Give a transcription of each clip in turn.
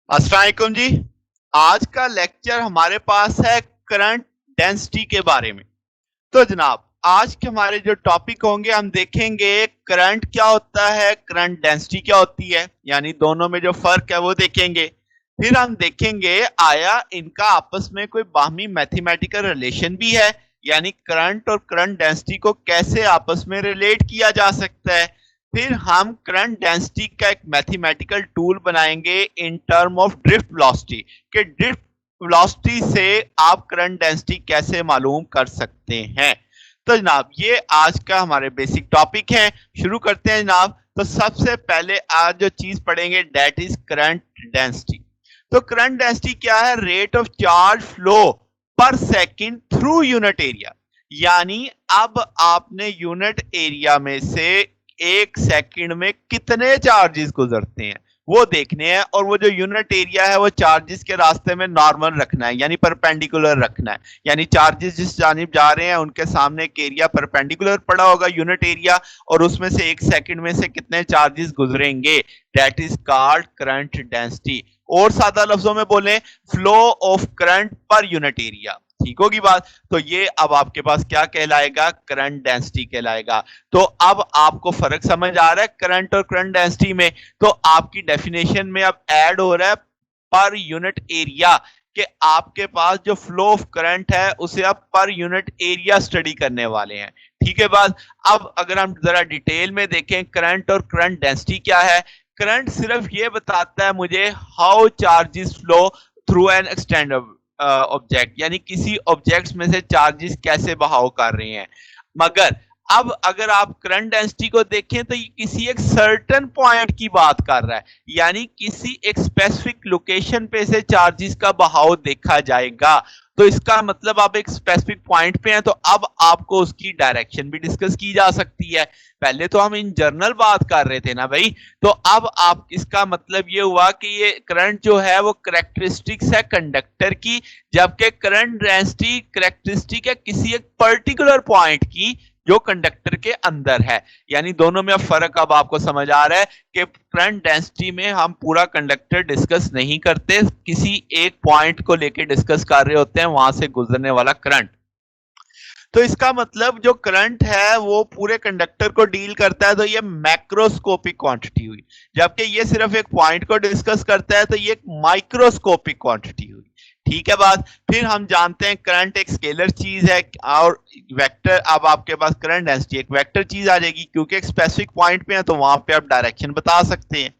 अस्सलाम वालेकुम जी। आज का लेक्चर हमारे पास है करंट डेंसिटी के बारे में। तो जनाब, आज के हमारे जो टॉपिक होंगे हम देखेंगे करंट क्या होता है, करंट डेंसिटी क्या होती है, यानी दोनों में जो फर्क है वो देखेंगे। फिर हम देखेंगे आया इनका आपस में कोई बाहमी मैथमेटिकल रिलेशन भी है, यानी करंट और करंट डेंसिटी को कैसे आपस में रिलेट किया जा सकता है। फिर हम करंट डेंसिटी का एक मैथमेटिकल टूल बनाएंगे in term of drift velocity कि ड्रिफ्ट वेलोसिटी से आप करंट डेंसिटी कैसे मालूम कर सकते हैं। तो जनाब ये आज का हमारे बेसिक टॉपिक है। शुरू करते हैं जनाब। तो सबसे पहले आज जो चीज पढ़ेंगे दैट इज करंट डेंसिटी। तो करंट डेंसिटी क्या है? रेट ऑफ चार्ज फ्लो पर सेकंड थ्रू यूनिट एरिया। यानी अब आपने यूनिट एरिया में से एक सेकंड में कितने चार्जेस गुजरते हैं वो देखने हैं, और वो जो यूनिट एरिया है वो चार्जेस के रास्ते में नॉर्मल रखना है, यानी परपेंडिकुलर रखना है। यानी चार्जेस जिस जानिब जा रहे हैं उनके सामने एक एरिया परपेंडिकुलर पड़ा होगा, यूनिट एरिया, और उसमें से एक सेकंड में से कितने चार्जेस गुजरेंगे, that is called current density. और सादा लफ्जों में बोले flow of current per unit area. ठीक होगी बात? तो ये अब आपके पास क्या कहलाएगा? करंट डेंसिटी कहलाएगा। तो अब आपको फर्क समझ आ रहा है करंट और करंट डेंसिटी में? तो आपकी डेफिनेशन में अब ऐड हो रहा है पर यूनिट एरिया, कि आपके पास जो फ्लो ऑफ करंट है उसे आप पर यूनिट एरिया स्टडी करने वाले हैं। ठीक है बात? अब अगर हम जरा डिटेल में देखें करंट और करंट डेंसिटी क्या है। करंट सिर्फ ये बताता है मुझे how charges flow through an extend object, यानी किसी ऑब्जेक्ट्स में से चार्जेस कैसे बहाव कर रहे हैं। मगर अब अगर आप करंट डेंसिटी को देखें तो ये किसी एक सर्टेन पॉइंट की बात कर रहा है, यानी किसी एक स्पेसिफिक लोकेशन पे से चार्जेस का बहाव देखा जाएगा। तो इसका मतलब आप एक स्पेसिफिक पॉइंट पे हैं, तो अब आपको उसकी डायरेक्शन भी डिस्कस की जा सकती है। पहले तो हम इन जनरल बात कर रहे थे ना भाई। तो अब आप इसका मतलब ये हुआ कि ये करंट जो है वो करेक्टरिस्टिक्स है कंडक्टर की, जबकि करंट डेंसिटी करेक्टरिस्टिक है किसी एक पर्टिकुलर पॉइंट की जो कंडक्टर के अंदर है। यानी दोनों में फर्क अब आपको समझ आ रहा है कि करंट डेंसिटी में हम पूरा कंडक्टर डिस्कस नहीं करते, किसी एक पॉइंट को लेके डिस्कस कर रहे होते हैं, वहां से गुजरने वाला करंट। तो इसका मतलब जो करंट है वो पूरे कंडक्टर को डील करता है, तो ये मैक्रोस्कोपिक क्वांटिटी हुई। जबकि ये सिर्फ एक पॉइंट को डिस्कस करता है, तो ये एक माइक्रोस्कोपिक क्वांटिटी हुई। ठीक है बात? फिर हम जानते हैं करंट एक स्केलर चीज है, और वेक्टर, अब आपके पास करंट डेंसिटी एक वेक्टर चीज आ जाएगी, क्योंकि एक स्पेसिफिक पॉइंट पे है तो वहां पे आप डायरेक्शन बता सकते हैं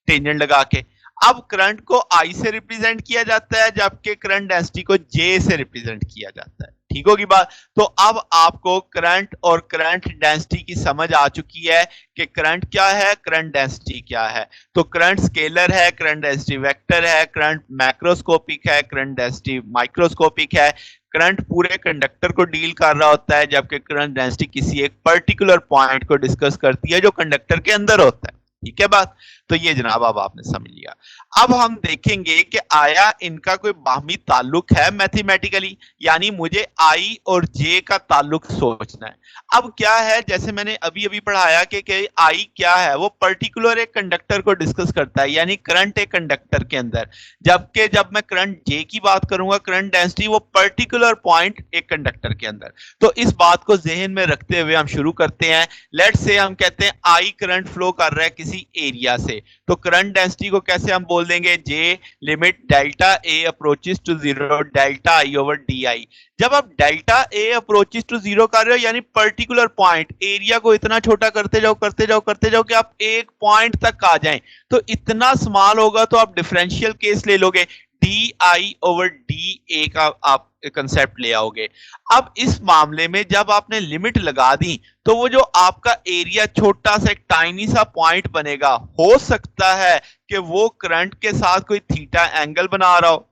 टेंजेंट लगा के। अब करंट को आई से रिप्रेजेंट किया जाता है, जबकि करंट डेंसिटी को जे से रिप्रेजेंट किया जाता है। ठीक होगी बात? तो अब आपको करंट और करंट डेंसिटी की समझ आ चुकी है कि करंट क्या है, करंट डेंसिटी क्या है। तो करंट स्केलर है, करंट डेंसिटी वेक्टर है, करंट मैक्रोस्कोपिक है, करंट डेंसिटी माइक्रोस्कोपिक है। करंट पूरे कंडक्टर को डील कर रहा होता है, जबकि करंट डेंसिटी किसी एक पर्टिकुलर पॉइंट को डिस्कस करती है जो कंडक्टर के अंदर होता है। ठीक है बात? तो ये जनाब अब आपने समझ लिया। अब हम देखेंगे कि आया इनका कोई बाहमी ताल्लुक है मैथमेटिकली, यानी मुझे आई और जे का ताल्लुक सोचना है। अब क्या है, जैसे मैंने अभी अभी पढ़ाया कि आई क्या है, वो पर्टिकुलर एक कंडक्टर को डिस्कस करता है, यानी करंट एक कंडक्टर के अंदर। जबकि जब मैं करंट जे की बात करूंगा, करंट डेंसिटी, वो पर्टिकुलर पॉइंट एक कंडक्टर के अंदर। तो इस बात को जहन में रखते हुए हम शुरू करते हैं। लेट्स से हम कहते हैं आई करंट फ्लो कर रहा है किसी एरिया से, तो करंट डेंसिटी को कैसे हम बोल देंगे? J limit delta A approaches to zero delta I over D I. जब आप delta A approaches to zero कर रहे हो, यानी पर्टिकुलर पॉइंट एरिया को इतना छोटा करते जाओ करते जाओ करते जाओ कि आप एक पॉइंट तक आ जाएं, तो इतना स्मॉल होगा तो आप डिफरेंशियल केस ले लोगे, डी आई ओवर डी ए का आप कंसेप्ट ले आओगे। अब इस मामले में जब आपने लिमिट लगा दी, तो वो जो आपका एरिया छोटा सा एक टाइनी सा पॉइंट बनेगा, हो सकता है कि वो करंट के साथ कोई थीटा एंगल बना रहा हो।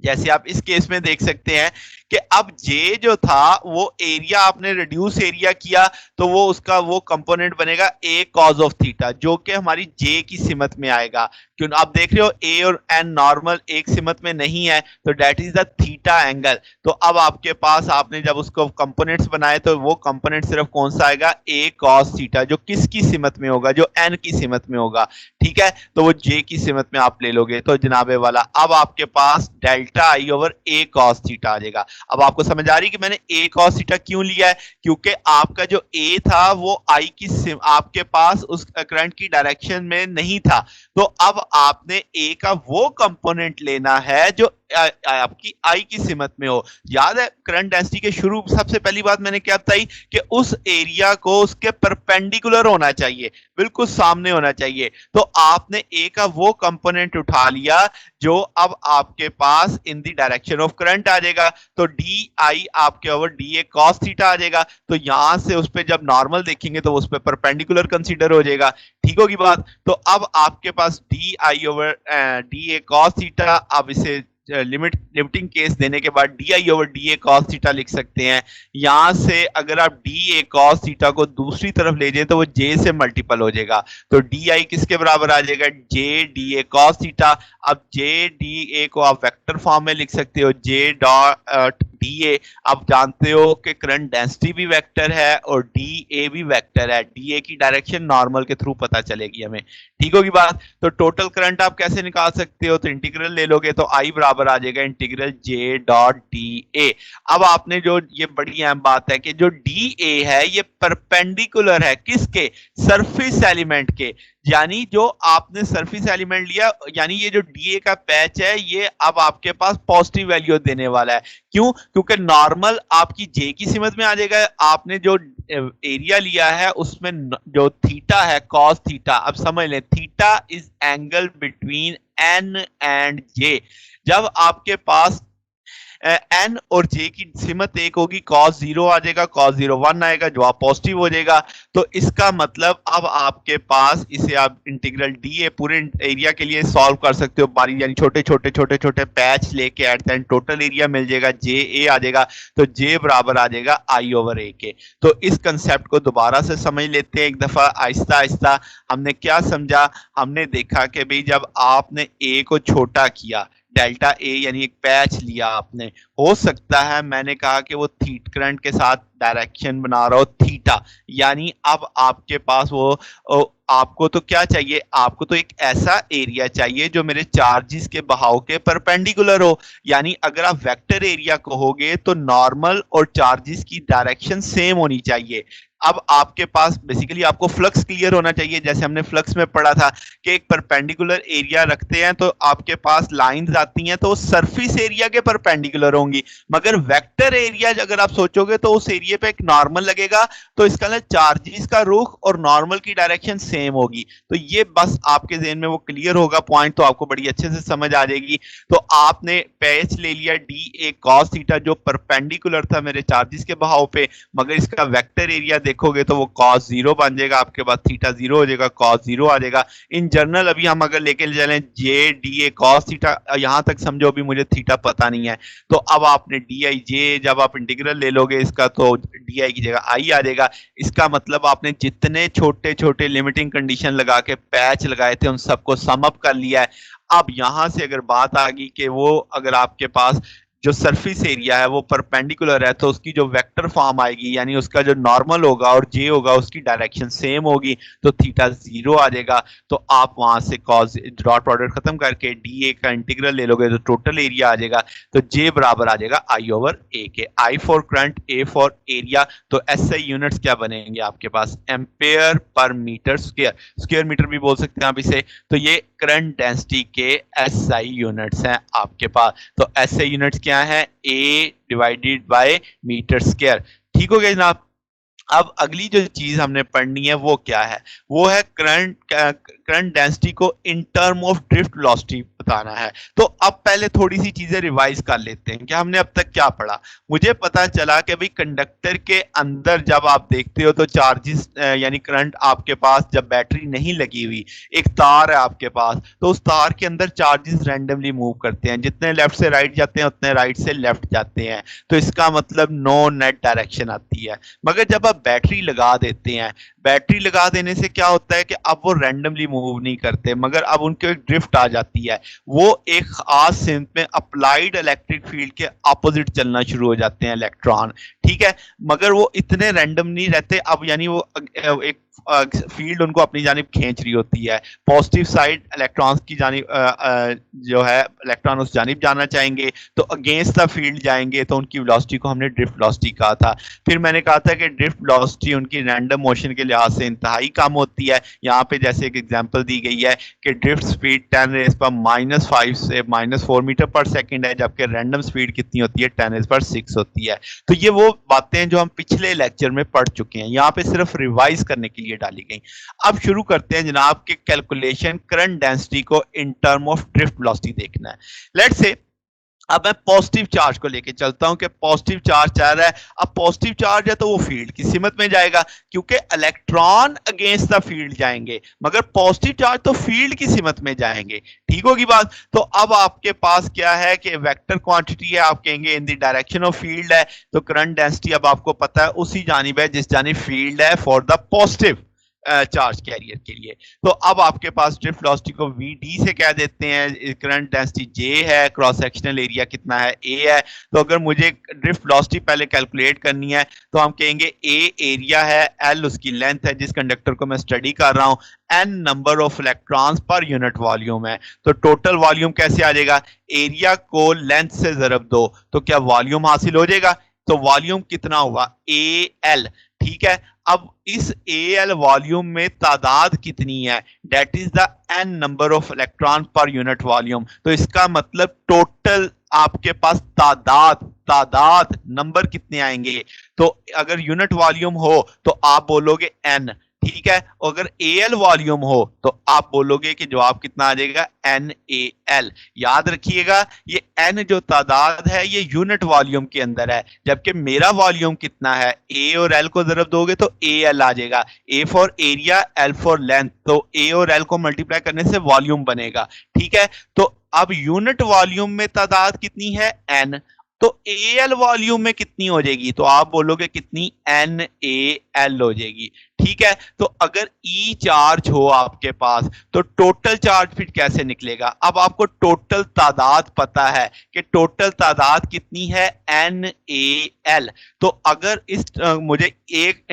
जैसे आप इस केस में देख सकते हैं कि अब जे जो था वो एरिया आपने रिड्यूस एरिया किया तो वो उसका वो कंपोनेंट बनेगा ए कॉज ऑफ थीटा, जो कि हमारी जे की सिमत में आएगा। क्यों आप देख रहे हो ए और एन नॉर्मल एक सिमत में नहीं है, तो that is the theta angle. तो अब आपके पास आपने जब उसको कंपोनेंट्स बनाए तो वो कंपोनेंट सिर्फ कौन सा आएगा, ए कॉस थीटा, जो किसकी सिमत में होगा, जो एन की सिमत में होगा। ठीक है, तो वो जे की सिमत में आप ले लोगे तो जनाबे वाला अब आपके पास delta I over A cos theta आ जाएगा। अब आपको समझ आ रही कि मैंने ए कॉस थीटा क्यों लिया है, क्योंकि आपका जो ए था वो आई की आपके पास उस करंट की डायरेक्शन में नहीं था। तो अब आपने ए का वो कंपोनेंट लेना है जो आपकी आई की सिमत में हो। याद है करंट डेंसिटी के शुरू सबसे पहली बात मैंने क्या बताई कि उस एरिया को उसके परपेंडिकुलर होना चाहिए, बिल्कुल सामने होना चाहिए। तो आपने ए का वो कंपोनेंट उठा लिया जो अब आपके पास in the direction of current आ जाएगा। तो डी आई आपके over D A cos theta आ जाएगा। तो यहां से उस पर जब नॉर्मल देखेंगे तो उस पर परपेंडिकुलर कंसीडर हो जाएगा। ठीक होगी बात। तो अब आपके पास D I over D A cos theta, अब इसे लिमिटिंग केस देने के बाद D I over D A cos theta लिख सकते हैं। यहां से अगर आप डी ए कॉस थीटा को दूसरी तरफ ले जाए तो वो जे से मल्टीपल हो जाएगा। तो डी आई किसके बराबर आ जाएगा, जे डी ए कॉस थीटा। अब जे डी ए को आप वेक्टर फॉर्म में लिख सकते हो, जे डॉट डी ए। आप जानते हो कि करंट डेंसिटी भी वेक्टर है और डी ए भी वेक्टर है। डी ए की डायरेक्शन नॉर्मल के थ्रू पता चलेगी हमें। ठीक होगी बात। तो टोटल करंट आप कैसे निकाल सकते हो, तो इंटीग्रल ले लोगे तो आई बराबर आ जाएगा integral J dot D A. अब आपने जो ये बड़ी अहम बात है कि जो डी ए है ये परपेंडिकुलर है किसके, सरफेस एलिमेंट के। यानी जो आपने सरफेस एलिमेंट लिया, यानी ये जो डी ए का पैच है ये अब आपके पास पॉजिटिव वैल्यू देने वाला है। क्यों, क्योंकि नॉर्मल आपकी जे की सिमत में आ जाएगा। आपने जो एरिया लिया है उसमें जो थीटा है कॉस थीटा, अब समझ लें theta is angle between N and J. जब आपके पास एन और जे की सिमत एक होगी, कॉस 0 आ जाएगा, कॉस 0 1 आएगा, जवाब पॉजिटिव हो जाएगा। तो इसका मतलब अब आपके पास इसे आप इंटीग्रल डी ए पूरे एरिया के लिए सॉल्व कर सकते हो बारी, यानी छोटे छोटे छोटे छोटे पैच लेके at the end total area मिल जाएगा, जे ए आ जाएगा। तो जे बराबर आ जाएगा आई ओवर ए के। तो इस कंसेप्ट को दोबारा से समझ लेते हैं एक दफा आहिस्ता आहिस्ता। हमने क्या समझा, हमने देखा कि भाई जब आपने ए को छोटा किया, डेल्टा ए यानी एक पैच लिया आपने, हो सकता है मैंने कहा कि वो थीट करंट के साथ डायरेक्शन बना रहा हो थीटा, यानी अब आपके पास वो आपको तो क्या चाहिए, आपको तो एक ऐसा एरिया चाहिए जो मेरे चार्जेस के बहाव के परपेंडिकुलर हो। यानी अगर आप वेक्टर एरिया कहोगे तो नॉर्मल और चार्जेस की डायरेक्शन सेम होनी चाहिए। अब आपके पास बेसिकली आपको फ्लक्स क्लियर होना चाहिए, जैसे हमने फ्लक्स में पढ़ा था कि एक परपेंडिकुलर एरिया रखते हैं तो आपके पास लाइंस आती हैं तो सरफेस एरिया के परपेंडिकुलर होंगी, मगर वेक्टर एरिया अगर आप सोचोगे तो उस एरिया पे एक नॉर्मल लगेगा। तो इसका मतलब चार्जेस का रुख और नॉर्मल की डायरेक्शन सेम होगी। तो ये बस आपके ज़हन में वो क्लियर होगा पॉइंट, तो आपको बड़ी अच्छे से समझ आ जाएगी। तो आपने पैच ले लिया डी ए कॉस थीटा जो परपेंडिकुलर था मेरे चार्जेस के बहाव पे, मगर इसका वेक्टर एरिया देखोगे तो वो cos 0 बन जाएगा, आपके पास थीटा 0 हो जाएगा, cos 0 आ जाएगा। इन जनरल अभी हम अगर लेके चलें जे डी ए cos थीटा, यहां तक समझो अभी मुझे थीटा पता नहीं है। तो अब आपने डी आई जे जब आप इंटीग्रल ले लोगे इसका तो डी आई की जगह आई आ जाएगा। इसका मतलब आपने जितने छोटे छोटे लिमिटिंग कंडीशन लगा के पैच लगाए थे उन सबको सम अप कर लिया है। अब यहां से अगर बात आ गई कि वो अगर आपके पास जो सरफेस एरिया है वो परपेंडिकुलर है तो उसकी जो वेक्टर फॉर्म आएगी, यानी उसका जो नॉर्मल होगा और जे होगा उसकी डायरेक्शन सेम होगी, तो थीटा 0 आ जाएगा। तो आप वहां से कॉस डॉट प्रोडक्ट खत्म करके डी ए का इंटीग्रल ले लोगे तो टोटल एरिया आ जाएगा। तो जे बराबर आ जाएगा आई ओवर ए के। I for current, A for area. तो एसआई यूनिट्स क्या बनेंगे आपके पास, एम्पेयर पर मीटर स्क्वायर, स्क्वायर मीटर भी बोल सकते हैं आप इसे। तो ये करंट डेंसिटी के एसआई यूनिट्स हैं आपके पास। तो एसआई यूनिट्स क्या है, A divided by metre square. ठीक हो गया जनाब। अब अगली जो चीज हमने पढ़नी है वो क्या है, वो है करंट डेंसिटी को in term of drift velocity बताना है। तो अब पहले थोड़ी सी चीजें रिवाइज कर लेते हैं कि हमने अब तक क्या पढ़ा। मुझे पता चला कि भाई कंडक्टर के अंदर जब आप देखते हो तो चार्जेस यानी करंट आपके पास जब बैटरी नहीं लगी हुई, एक तार है आपके पास, तो उस तार के अंदर चार्जेस रैंडमली मूव करते हैं, जितने लेफ्ट से राइट जाते हैं उतने राइट से लेफ्ट जाते हैं। तो इसका मतलब नो नेट डायरेक्शन आती है। मगर जब आप बैटरी लगा देते हैं, बैटरी लगा देने से क्या होता है कि अब वो रैंडमली मूव नहीं करते, मगर अब उनको एक ड्रिफ्ट आ जाती है। वो एक खास सिंक में अप्लाइड इलेक्ट्रिक फील्ड के अपोजिट चलना शुरू हो जाते हैं इलेक्ट्रॉन, ठीक है। मगर वो इतने रैंडम नहीं रहते, अब यानी वो एक फील्ड उनको अपनी जानिब खींच रही होती है। पॉजिटिव साइड इलेक्ट्रॉन्स की जानिब जो है इलेक्ट्रॉन उस जानिब जाना चाहेंगे तो अगेंस्ट द फील्ड जाएंगे, तो उनकी वेलोसिटी को हमने ड्रिफ्ट वेलोसिटी कहा था। फिर मैंने कहा था कि ड्रिफ्ट वेलोसिटी उनकी रैंडम मोशन के लिहाज से इंतहाई कम होती है। यहाँ पे जैसे एक एग्जांपल दी गई है कि ड्रिफ्ट स्पीड 10⁻⁵ से -4 मीटर पर सेकंड है, जबकि रैंडम स्पीड कितनी होती है, 10⁻⁶ होती है। तो ये वो बातें हैं जो हम पिछले लेक्चर में पढ़ चुके हैं, यहाँ पे सिर्फ रिवाइज करने के लिए डाली गई। अब शुरू करते हैं जनाब के कैलकुलेशन करंट डेंसिटी को in term of drift velocity देखना है। लेट्स से अब मैं पॉजिटिव चार्ज को लेके चलता हूं कि पॉजिटिव चार्ज चाह रहा है। अब पॉजिटिव चार्ज है तो वो फील्ड की सिमत में जाएगा, क्योंकि इलेक्ट्रॉन अगेंस्ट द फील्ड जाएंगे, मगर पॉजिटिव चार्ज तो फील्ड की सिमत में जाएंगे। ठीक होगी बात। तो अब आपके पास क्या है कि वेक्टर क्वांटिटी है, आप कहेंगे इन द डायरेक्शन ऑफ फील्ड है, तो करंट डेंसिटी अब आपको पता है उसी जानिब है जिस जानिब फील्ड है for the positive charge carrier के लिए। तो अब आपके पास ड्रिफ्ट वेलोसिटी को Vd से कह देते हैं, करंट डेंसिटी J है, क्रॉस सेक्शनल एरिया कितना है, A है। तो अगर मुझे ड्रिफ्ट वेलोसिटी पहले कैलकुलेट करनी है तो हम कहेंगे A एरिया है, L उसकी लेंथ है जिस कंडक्टर को मैं स्टडी कर रहा हूं, N नंबर ऑफ इलेक्ट्रॉन्स पर यूनिट वॉल्यूम है। तो टोटल वॉल्यूम कैसे आ जाएगा, एरिया को लेंथ से जरब दो तो क्या वॉल्यूम हासिल हो जाएगा। तो वॉल्यूम कितना हुआ, AL, ठीक है। अब इस AL वॉल्यूम में तादाद कितनी है, that is the N number of electron per unit volume. तो इसका मतलब टोटल आपके पास तादाद नंबर कितने आएंगे। तो अगर यूनिट वॉल्यूम हो तो आप बोलोगे N, ठीक है। अगर AL वॉल्यूम हो तो आप बोलोगे कि जवाब कितना आ जाएगा, NaL। याद रखिएगा ये N जो तादाद है ये यूनिट वॉल्यूम के अंदर है, जबकि मेरा वॉल्यूम कितना है, A और L को जरब दोगे तो AL आ जाएगा। A for area, L for length, तो A और L को मल्टीप्लाई करने से वॉल्यूम बनेगा, ठीक है। तो अब यूनिट वॉल्यूम में तादाद कितनी है, N। तो AL वॉल्यूम में कितनी हो जाएगी, तो आप बोलोगे कितनी, NaL हो जाएगी, ठीक है। तो अगर E चार्ज हो आपके पास तो टोटल चार्ज फिर कैसे निकलेगा। अब आपको टोटल तादाद पता है कि टोटल तादाद कितनी है, NaL। तो अगर इस मुझे एक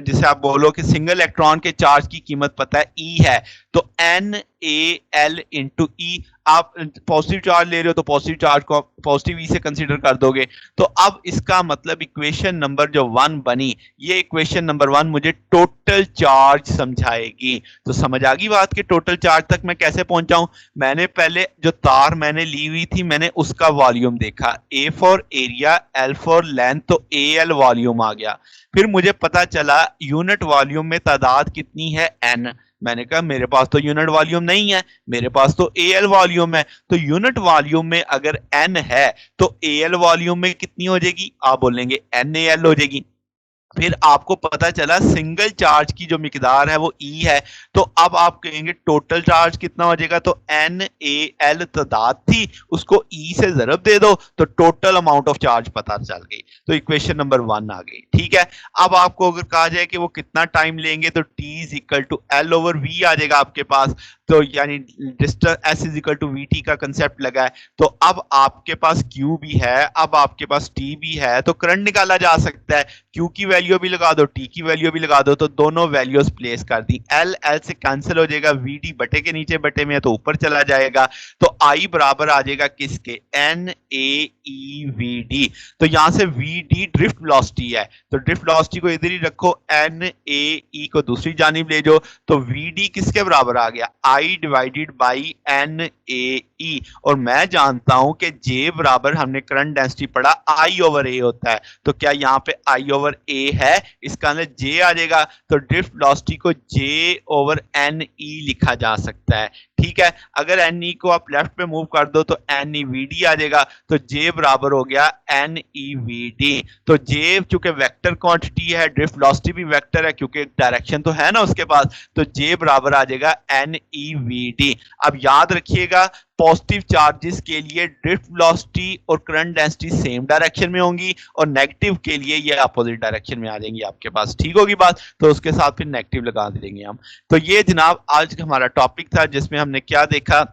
जिसे आप बोलो कि सिंगल इलेक्ट्रॉन के चार्ज की कीमत पता है E है, तो NaL इंटू E। आप पॉजिटिव चार्ज ले रहे हो तो पॉजिटिव चार्ज को पॉजिटिव E से कंसीडर कर दोगे। तो अब इसका मतलब इक्वेशन नंबर जो 1 बनी, ये इक्वेशन नंबर 1 मुझे टोटल चार्ज समझाएगी। तो समझ आ गई बात कि टोटल चार्ज तक मैं कैसे पहुंचा हूं। मैंने पहले जो तार मैंने ली हुई थी मैंने उसका वॉल्यूम देखा, A for area, L for length, तो AL वॉल्यूम आ गया। फिर मुझे पता चला यूनिट वॉल्यूम में तादाद कितनी है, N। मैंने कहा मेरे पास तो यूनिट वॉल्यूम नहीं है, मेरे पास तो AL वॉल्यूम है। तो यूनिट वॉल्यूम में अगर N है तो AL वॉल्यूम में कितनी हो जाएगी, आप बोलेंगे NaL हो जाएगी। फिर आपको पता चला सिंगल चार्ज की जो मिकदार है वो E है, तो अब आप कहेंगे टोटल चार्ज कितना हो जाएगा, तो NaL तादाद थी उसको E से जरब दे दो तो टोटल अमाउंट ऑफ चार्ज पता चल गई। तो इक्वेशन नंबर 1 आ गई, ठीक है। अब आपको अगर कहा जाए कि वो कितना टाइम लेंगे तो T is equal to L over V आ जाएगा आपके पास। तो यानी distance S is equal to VT का कंसेप्ट लगा है। तो अब आपके पास Q भी है, अब आपके पास T भी है, तो करंट निकाला जा सकता है। Q की वैल्यू भी लगा दो, T की वैल्यू भी लगा दो, तो दोनों वैल्यूज प्लेस कर दी। L से कैंसिल हो जाएगा, VD बटे के नीचे बटे में है तो ऊपर चला जाएगा। तो I बराबर आ जाएगा किसके, NaEVD। तो यहां से VD ड्रिफ्ट वेलोसिटी है, तो ड्रिफ्ट वेलोसिटी को इधर ही रखो, NaE को दूसरी जानिब ले जाओ, तो VD किसके बराबर आ गया, I डिवाइडेड बाई NaE। और मैं जानता हूं कि J बराबर हमने करंट डेंसिटी पढ़ा I ओवर A होता है, तो क्या यहाँ पे I ओवर ओवर ए है, इसका अंदर जे आ जाएगा, तो ड्रिफ्ट वेलोसिटी को जे ओवर एन ई लिखा जा सकता है। ठीक है, अगर एन ई को आप लेफ्ट पे मूव कर दो तो एन ई वी डी आ जाएगा, तो जे बराबर हो गया एन ई वी डी। तो जे चूंकि वेक्टर क्वांटिटी है, ड्रिफ्ट वेलोसिटी भी वेक्टर है क्योंकि डायरेक्शन तो है ना उसके पास, तो जे बराबर आ जाएगा एन ई वी डी। अब याद रखिएगा पॉजिटिव चार्जेस के लिए ड्रिफ्ट वेलोसिटी और करंट डेंसिटी सेम डायरेक्शन में होंगी और नेगेटिव के लिए ये अपोजिट डायरेक्शन में आ जाएंगी आपके पास। ठीक होगी बात, तो उसके साथ फिर नेगेटिव लगा देंगे हम। तो ये जनाब आज का हमारा टॉपिक था जिसमें हमने क्या देखा,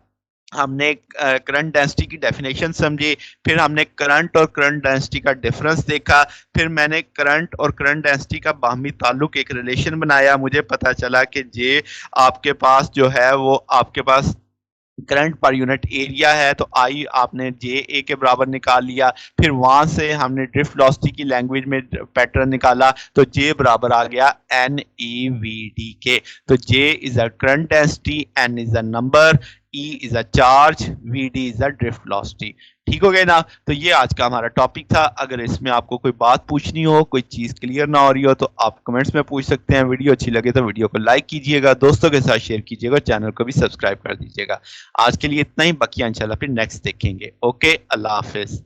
हमने करंट डेंसिटी की डेफिनेशन समझी, फिर हमने करंट और करंट डेंसिटी का डिफरेंस देखा, फिर मैंने करंट और करंट डेंसिटी का बाहमी ताल्लुक एक रिलेशन बनाया। मुझे पता चला कि जे आपके पास जो है वो आपके पास करंट पर यूनिट एरिया है, तो आई आपने जे ए के बराबर निकाल लिया। फिर वहां से हमने ड्रिफ्ट वेलोसिटी की लैंग्वेज में पैटर्न निकाला, तो जे बराबर आ गया एन ई वी डी के। तो J is a current density, N is a number, E is a charge, V D is a drift velocity. ठीक हो गया ना। तो ये आज का हमारा टॉपिक था। अगर इसमें आपको कोई बात पूछनी हो, कोई चीज क्लियर ना हो रही हो, तो आप कमेंट्स में पूछ सकते हैं। वीडियो अच्छी लगे तो वीडियो को लाइक कीजिएगा, दोस्तों के साथ शेयर कीजिएगा, चैनल को भी सब्सक्राइब कर दीजिएगा। आज के लिए इतना ही, बाकी इंशाल्लाह फिर नेक्स्ट देखेंगे। ओके, अल्लाह हाफिज।